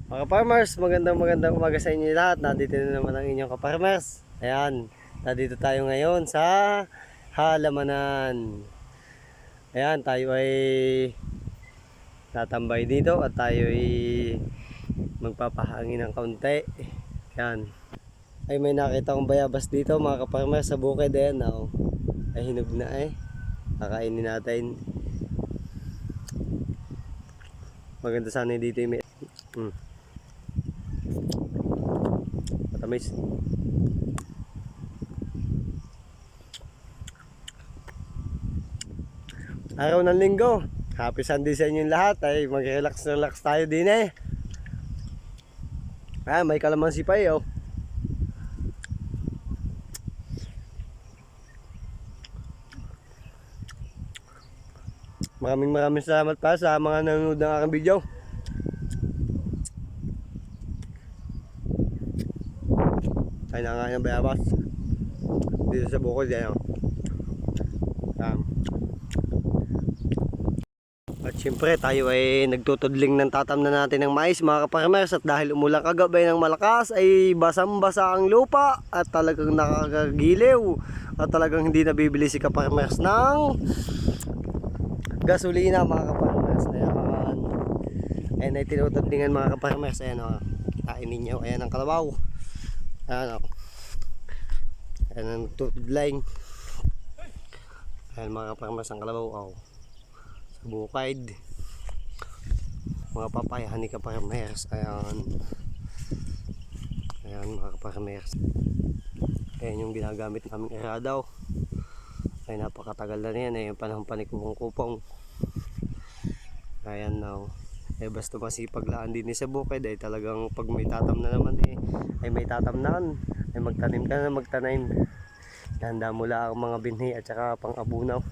Mga farmers, magandang umaga sa inyo lahat. Nandito na naman ang inyong ka-farmers. Ayan, nandito tayo ngayon sa halamanan. Ayan, tayo ay tatambay dito at tayo ay magpapahangin ng kaunti. Ayan, ay may nakita akong bayabas dito mga ka-farmers sa bukid. Ayan, oh. Ay hinog na eh. Kakainin natin. Maganda sana dito yung may... Matamis. Araw ng linggo. Happy Sunday sa inyong lahat. Ay mag-relax tayo din eh. Ah, may kalamansi pa eh oh. Maraming salamat pa sa mga nanonood ng aking video. Ay nangain ng bayabas dito sa bukod yan. At syempre tayo ay nagtutudling ng tatamnan natin ng mais mga kaparmers. At dahil umulang kagabay ng malakas ay basang-basa ang lupa at talagang nakakagiliw. At talagang hindi nabibili si kaparmers ng gasolina mga kaparmers. Ayan ay tinutudlingan mga kaparmers. Ayan o, kitain ninyo. Ayan ang kalabaw. Ayan o. Ayan ang tutudling. Ayan mga kaparmers ang kalabaw o. Sa bukid. Mga papayahan ni kaparmers. Ayan. Ayan mga kaparmers. Ayan yung ginagamit naming iradaw. Ay napakatagal na yan. Ayan yung panahon pa ni kupong-kupong. Ayan now. Eh basta masipaglaan din sa bukid ay talagang pag may tatam na naman eh ay may tatamnan ay magtanim ka na magtanim. Handa mo lang ang mga binhi at saka pang abunaw.